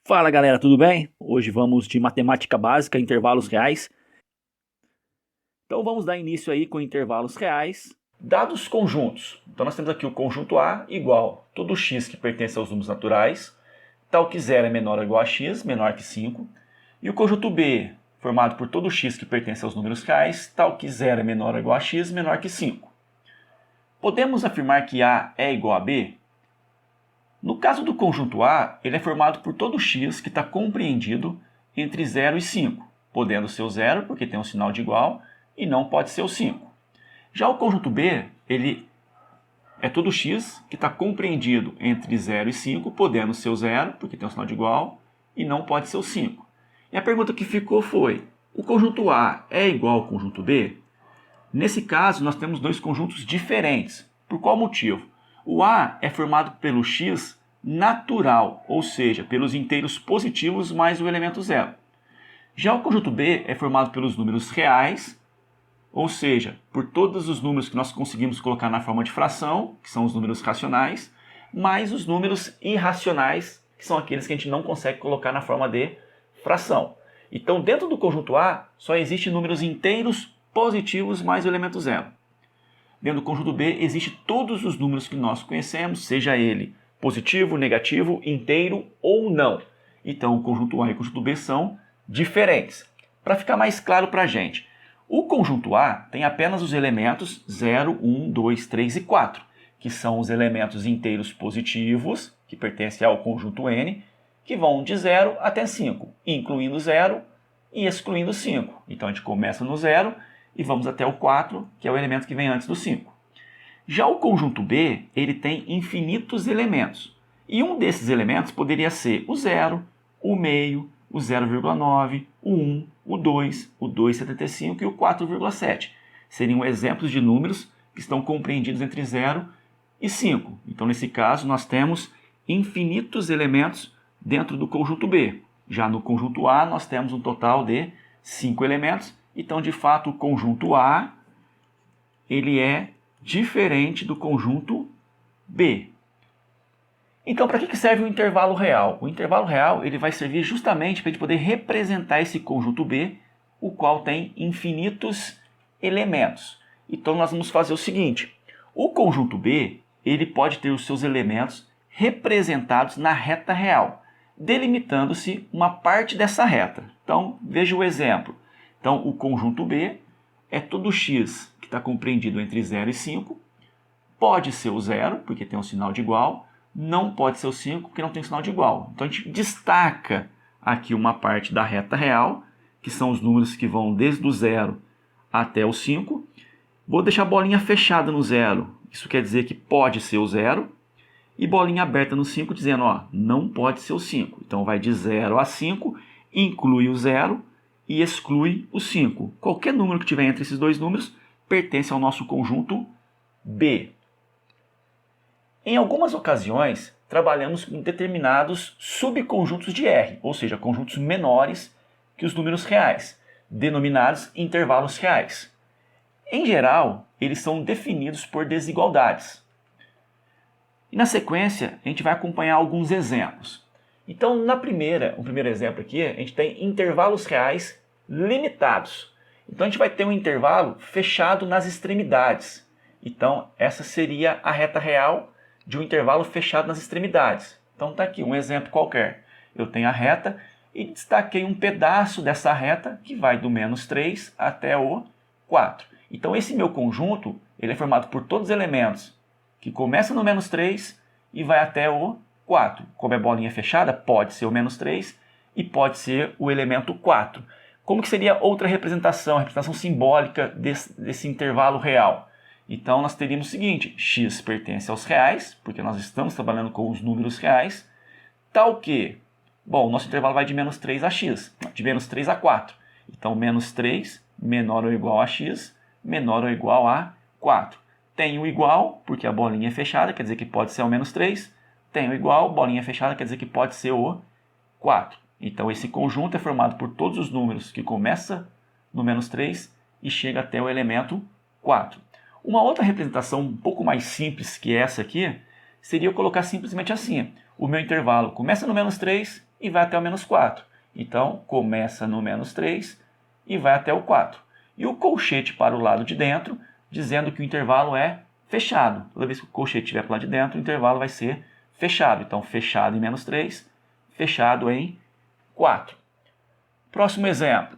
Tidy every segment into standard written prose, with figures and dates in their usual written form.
Fala galera, tudo bem? Hoje vamos de matemática básica, intervalos reais. Então vamos dar início aí com intervalos reais. Dados conjuntos. Então nós temos aqui o conjunto A igual todo x que pertence aos números naturais, tal que 0 é menor ou igual a x, menor que 5. E o conjunto B, formado por todo x que pertence aos números reais, tal que 0 é menor ou igual a x, menor que 5. Podemos afirmar que A é igual a B? No caso do conjunto A, ele é formado por todo x que está compreendido entre 0 e 5, podendo ser o 0 porque tem um sinal de igual e não pode ser o 5. Já o conjunto B, ele é todo x que está compreendido entre 0 e 5, podendo ser o 0 porque tem um sinal de igual e não pode ser o 5. E a pergunta que ficou foi, o conjunto A é igual ao conjunto B? Nesse caso, nós temos dois conjuntos diferentes. Por qual motivo? O A é formado pelo x natural, ou seja, pelos inteiros positivos mais o elemento 0. Já o conjunto B é formado pelos números reais, ou seja, por todos os números que nós conseguimos colocar na forma de fração, que são os números racionais, mais os números irracionais, que são aqueles que a gente não consegue colocar na forma de fração. Então, dentro do conjunto A, só existem números inteiros positivos mais o elemento 0. Dentro do conjunto B, existem todos os números que nós conhecemos, seja ele positivo, negativo, inteiro ou não. Então, o conjunto A e o conjunto B são diferentes. Para ficar mais claro para a gente, o conjunto A tem apenas os elementos 0, 1, 2, 3 e 4, que são os elementos inteiros positivos, que pertencem ao conjunto N, que vão de 0 até 5, incluindo 0 e excluindo 5. Então, a gente começa no 0 e vamos até o 4, que é o elemento que vem antes do 5. Já o conjunto B, ele tem infinitos elementos. E um desses elementos poderia ser o 0, o meio, o 0,9, o 1, o 2, o 2,75 e o 4,7. Seriam exemplos de números que estão compreendidos entre 0 e 5. Então, nesse caso, nós temos infinitos elementos dentro do conjunto B. Já no conjunto A, nós temos um total de 5 elementos. Então, de fato, o conjunto A ele é diferente do conjunto B. Então, para que serve o intervalo real? O intervalo real ele vai servir justamente para a gente poder representar esse conjunto B, o qual tem infinitos elementos. Então, nós vamos fazer o seguinte. O conjunto B ele pode ter os seus elementos representados na reta real, delimitando-se uma parte dessa reta. Então, veja o exemplo. Então, o conjunto B é todo x que está compreendido entre 0 e 5. Pode ser o 0, porque tem um sinal de igual. Não pode ser o 5, porque não tem um sinal de igual. Então, a gente destaca aqui uma parte da reta real, que são os números que vão desde o 0 até o 5. Vou deixar a bolinha fechada no 0. Isso quer dizer que pode ser o 0. E bolinha aberta no 5, dizendo, ó, não pode ser o 5. Então, vai de 0 a 5, inclui o 0. E exclui o 5. Qualquer número que tiver entre esses dois números pertence ao nosso conjunto B. Em algumas ocasiões, trabalhamos com determinados subconjuntos de R, ou seja, conjuntos menores que os números reais, denominados intervalos reais. Em geral, eles são definidos por desigualdades. E na sequência, a gente vai acompanhar alguns exemplos. Então, no primeiro exemplo aqui, a gente tem intervalos reais limitados. Então, a gente vai ter um intervalo fechado nas extremidades. Então, essa seria a reta real de um intervalo fechado nas extremidades. Então, está aqui um exemplo qualquer. Eu tenho a reta e destaquei um pedaço dessa reta que vai do menos 3 até o 4. Então, esse meu conjunto ele é formado por todos os elementos que começam no menos 3 e vai até o 4. Como é bolinha fechada, pode ser o menos 3 e pode ser o elemento 4. Como que seria outra representação, a representação simbólica desse intervalo real? Então, nós teríamos o seguinte, x pertence aos reais, porque nós estamos trabalhando com os números reais, tal que, bom, o nosso intervalo vai de menos 3 a x, de menos 3 a 4. Então, menos 3 menor ou igual a x, menor ou igual a 4. Tem o igual, porque a bolinha é fechada, quer dizer que pode ser o menos 3. Tem o igual, bolinha fechada, quer dizer que pode ser o 4. Então, esse conjunto é formado por todos os números que começa no menos 3 e chega até o elemento 4. Uma outra representação um pouco mais simples que essa aqui seria eu colocar simplesmente assim. o meu intervalo começa no menos 3 e vai até o menos 4. Então, começa no menos 3 e vai até o 4. E o colchete para o lado de dentro, dizendo que o intervalo é fechado. Toda vez que o colchete estiver para o lado de dentro, o intervalo vai ser fechado. Então, fechado em menos 3, fechado em 4. Próximo exemplo.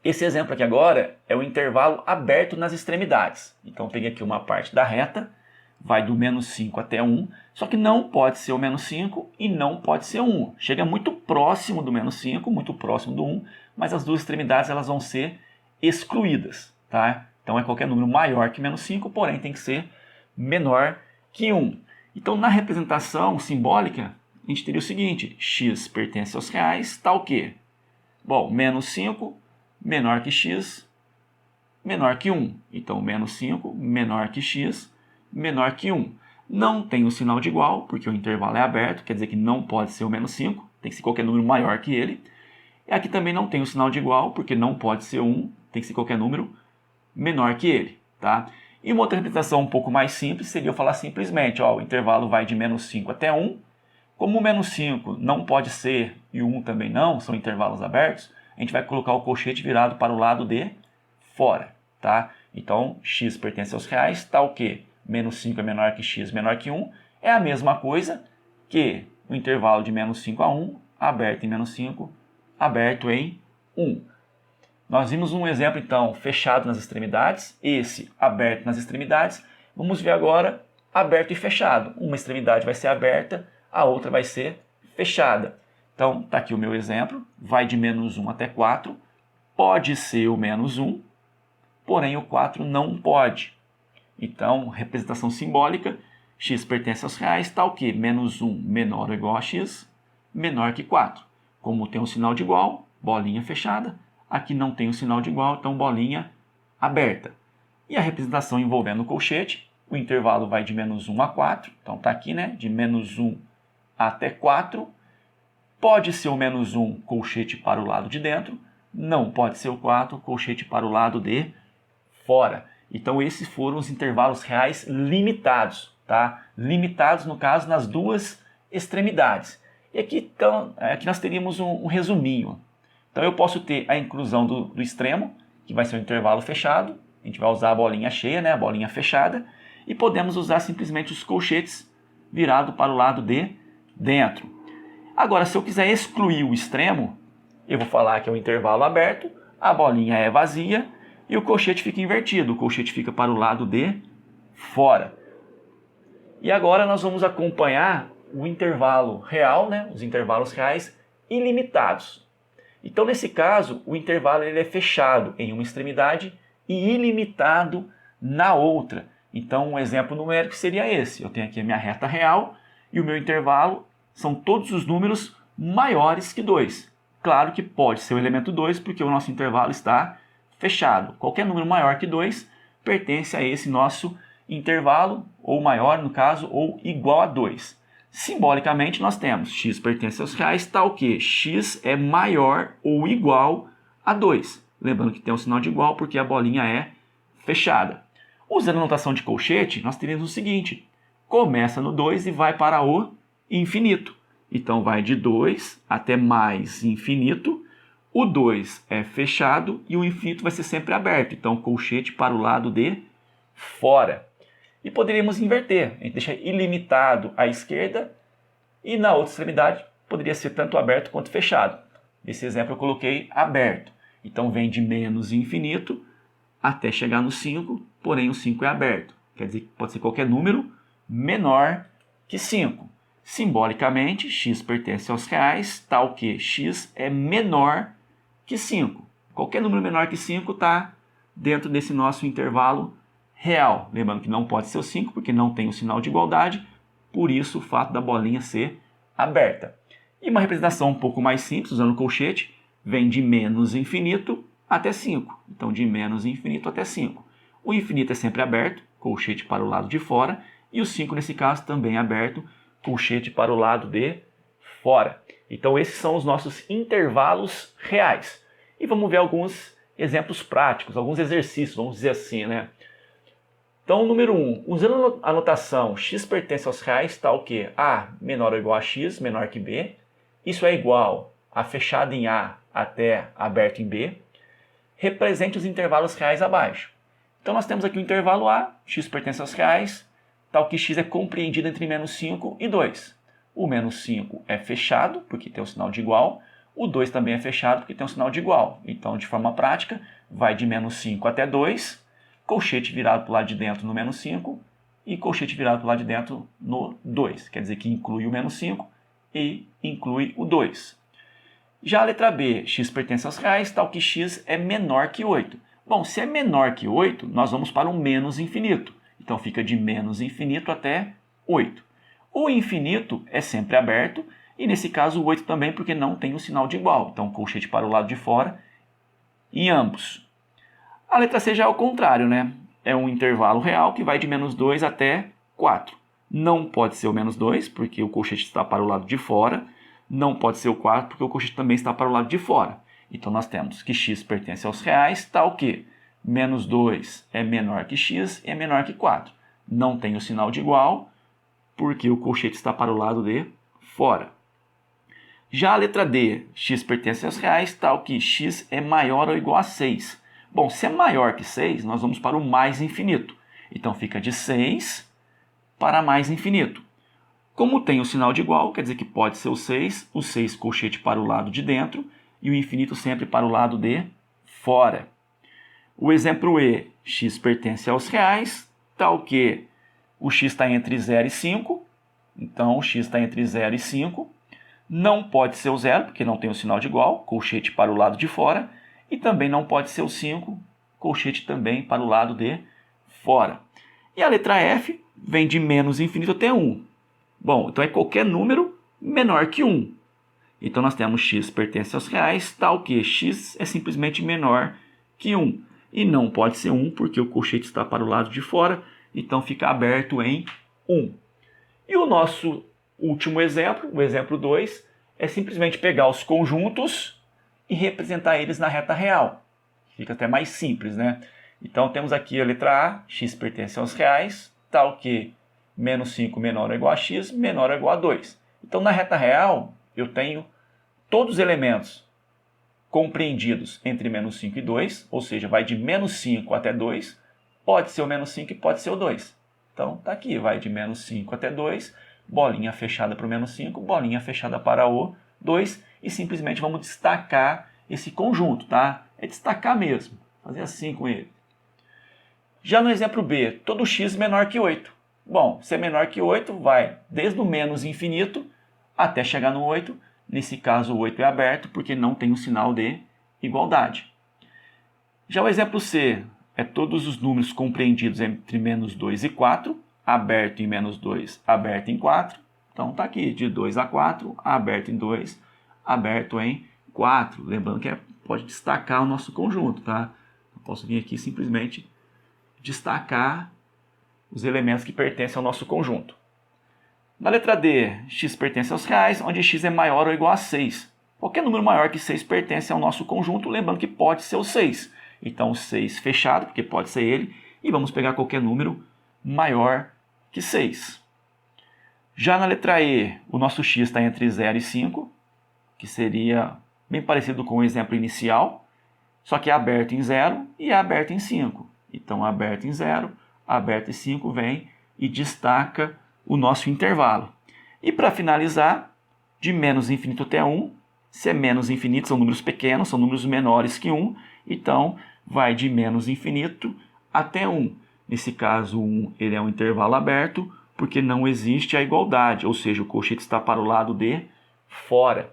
Esse exemplo aqui agora é o intervalo aberto nas extremidades. Então, peguei aqui uma parte da reta, vai do menos 5 até 1, só que não pode ser o menos 5 e não pode ser 1. Chega muito próximo do menos 5, muito próximo do 1, mas as duas extremidades elas vão ser excluídas, tá? Então é qualquer número maior que menos 5, porém tem que ser menor que 1. Então na representação simbólica, a gente teria o seguinte: x pertence aos reais, tá o quê? Bom, menos 5 menor que x, menor que 1. Então menos 5 menor que x, menor que 1. Não tem o sinal de igual, porque o intervalo é aberto, quer dizer que não pode ser o menos 5, tem que ser qualquer número maior que ele. E aqui também não tem o sinal de igual, porque não pode ser 1, tem que ser qualquer número menor que ele. Tá? E uma outra representação um pouco mais simples seria eu falar simplesmente, ó, o intervalo vai de menos 5 até 1. Como o menos 5 não pode ser e o 1 também não, são intervalos abertos, a gente vai colocar o colchete virado para o lado de fora. Tá? Então, x pertence aos reais, tá o quê? Menos 5 é menor que x, menor que 1, é a mesma coisa que o intervalo de menos 5 a 1, aberto em menos 5, aberto em 1. Nós vimos um exemplo, então, fechado nas extremidades, esse aberto nas extremidades. Vamos ver agora aberto e fechado. Uma extremidade vai ser aberta, a outra vai ser fechada. Então, está aqui o meu exemplo, vai de menos 1 até 4, pode ser o menos 1, porém o 4 não pode. Então, representação simbólica, x pertence aos reais, tal que menos 1 menor ou igual a x, menor que 4. Como tem um sinal de igual, bolinha fechada, aqui não tem um sinal de igual, então bolinha aberta. E a representação envolvendo o colchete, o intervalo vai de menos 1 a 4, então está aqui, né, de menos 1 até 4. Pode ser o menos 1 colchete para o lado de dentro, não pode ser o 4 colchete para o lado de fora. Então esses foram os intervalos reais limitados, tá? Limitados, no caso, nas duas extremidades. E aqui, então, aqui nós teríamos um resuminho. Então eu posso ter a inclusão do extremo, que vai ser um intervalo fechado. A gente vai usar a bolinha cheia, né? A bolinha fechada. E podemos usar simplesmente os colchetes virado para o lado de dentro. Agora, se eu quiser excluir o extremo, eu vou falar que é um intervalo aberto, a bolinha é vazia, e o colchete fica invertido, o colchete fica para o lado de fora. E agora nós vamos acompanhar o intervalo real, né? Os intervalos reais ilimitados. Então, nesse caso, o intervalo ele é fechado em uma extremidade e ilimitado na outra. Então, um exemplo numérico seria esse. Eu tenho aqui a minha reta real e o meu intervalo são todos os números maiores que 2. Claro que pode ser o elemento 2, porque o nosso intervalo está fechado. Qualquer número maior que 2 pertence a esse nosso intervalo, ou maior no caso, ou igual a 2. Simbolicamente nós temos x pertence aos reais, tal que x é maior ou igual a 2. Lembrando que tem um sinal de igual porque a bolinha é fechada. Usando a notação de colchete, nós teríamos o seguinte: começa no 2 e vai para o infinito. Então vai de 2 até mais infinito. O 2 é fechado e o infinito vai ser sempre aberto. Então, colchete para o lado de fora. E poderíamos inverter. A gente deixa ilimitado à esquerda e na outra extremidade poderia ser tanto aberto quanto fechado. Nesse exemplo eu coloquei aberto. Então, vem de menos infinito até chegar no 5, porém o 5 é aberto. Quer dizer que pode ser qualquer número menor que 5. Simbolicamente, x pertence aos reais, tal que x é menor que 5. Qualquer número menor que 5 está dentro desse nosso intervalo real. Lembrando que não pode ser o 5, porque não tem o sinal de igualdade, por isso o fato da bolinha ser aberta. E uma representação um pouco mais simples, usando o colchete, vem de menos infinito até 5. Então, de menos infinito até 5. O infinito é sempre aberto, colchete para o lado de fora, e o 5, nesse caso, também é aberto, colchete para o lado de fora. Então, esses são os nossos intervalos reais. E vamos ver alguns exemplos práticos, alguns exercícios, vamos dizer assim, né? Então, número 1, usando a notação x pertence aos reais, está o quê? A menor ou igual a x, menor que b. Isso é igual a fechado em A até aberto em B. Represente os intervalos reais abaixo. Então, nós temos aqui o intervalo A, x pertence aos reais, tal que x é compreendido entre menos 5 e 2. O menos 5 é fechado, porque tem o sinal de igual. O 2 também é fechado, porque tem o sinal de igual. Então, de forma prática, vai de menos 5 até 2. Colchete virado para o lado de dentro no menos 5 e colchete virado para o lado de dentro no 2. Quer dizer que inclui o menos 5 e inclui o 2. Já a letra B, x pertence aos reais, tal que x é menor que 8. Bom, se é menor que 8, nós vamos para o menos infinito. Então fica de menos infinito até 8. O infinito é sempre aberto e nesse caso o 8 também porque não tem o sinal de igual. Então colchete para o lado de fora em ambos. A letra C já é o contrário, né? É um intervalo real que vai de menos 2 até 4. Não pode ser o menos 2, porque o colchete está para o lado de fora. Não pode ser o 4, porque o colchete também está para o lado de fora. Então, nós temos que x pertence aos reais, tal que menos 2 é menor que x e é menor que 4. Não tem o sinal de igual, porque o colchete está para o lado de fora. Já a letra D, x pertence aos reais, tal que x é maior ou igual a 6. Bom, se é maior que 6, nós vamos para o mais infinito. Então, fica de 6 para mais infinito. Como tem o sinal de igual, quer dizer que pode ser o 6 colchete para o lado de dentro e o infinito sempre para o lado de fora. O exemplo E, x pertence aos reais, tal que o x está entre 0 e 5. Então, o x está entre 0 e 5. Não pode ser o 0, porque não tem o sinal de igual, colchete para o lado de fora. E também não pode ser o 5, colchete também para o lado de fora. E a letra F vem de menos infinito até 1. Bom, então é qualquer número menor que 1. Então nós temos x pertence aos reais, tal que x é simplesmente menor que 1. E não pode ser 1 porque o colchete está para o lado de fora, então fica aberto em 1. E o nosso último exemplo, o exemplo 2, é simplesmente pegar os conjuntos e representar eles na reta real. Fica até mais simples, né? Então temos aqui a letra A, x pertence aos reais, tal que menos 5 menor ou igual a x, menor ou igual a 2. Então na reta real eu tenho todos os elementos compreendidos entre menos 5 e 2, ou seja, vai de menos 5 até 2, pode ser o menos 5 e pode ser o 2. Então tá aqui, vai de menos 5 até 2, bolinha fechada para o menos 5, bolinha fechada para o 2, e simplesmente vamos destacar esse conjunto, tá? É destacar mesmo, fazer assim com ele. Já no exemplo B, todo x menor que 8. Bom, se é menor que 8, vai desde o menos infinito até chegar no 8. Nesse caso, o 8 é aberto porque não tem o sinal de igualdade. Já o exemplo C é todos os números compreendidos entre menos 2 e 4, aberto em menos 2, aberto em 4. Então está aqui, de 2 a 4, aberto em 2, aberto em 4. Lembrando que pode destacar o nosso conjunto, tá? Eu posso vir aqui simplesmente destacar os elementos que pertencem ao nosso conjunto. Na letra D, x pertence aos reais, onde x é maior ou igual a 6. Qualquer número maior que 6 pertence ao nosso conjunto, lembrando que pode ser o 6. Então, o 6 fechado, porque pode ser ele, e vamos pegar qualquer número maior que 6. Já na letra E, o nosso x está entre 0 e 5, que seria bem parecido com o exemplo inicial, só que é aberto em 0 e é aberto em 5. Então, aberto em 0, aberto em 5 vem e destaca o nosso intervalo. E para finalizar, de menos infinito até 1, se é menos infinito, são números pequenos, são números menores que 1, então vai de menos infinito até 1. Nesse caso, 1 ele é um intervalo aberto, porque não existe a igualdade, ou seja, o colchete está para o lado de fora.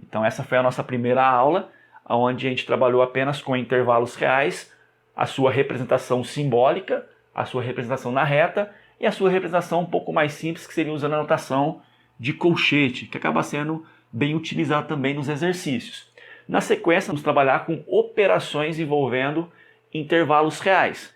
Então essa foi a nossa primeira aula, onde a gente trabalhou apenas com intervalos reais, a sua representação simbólica, a sua representação na reta e a sua representação um pouco mais simples, que seria usando a notação de colchete, que acaba sendo bem utilizada também nos exercícios. Na sequência, vamos trabalhar com operações envolvendo intervalos reais.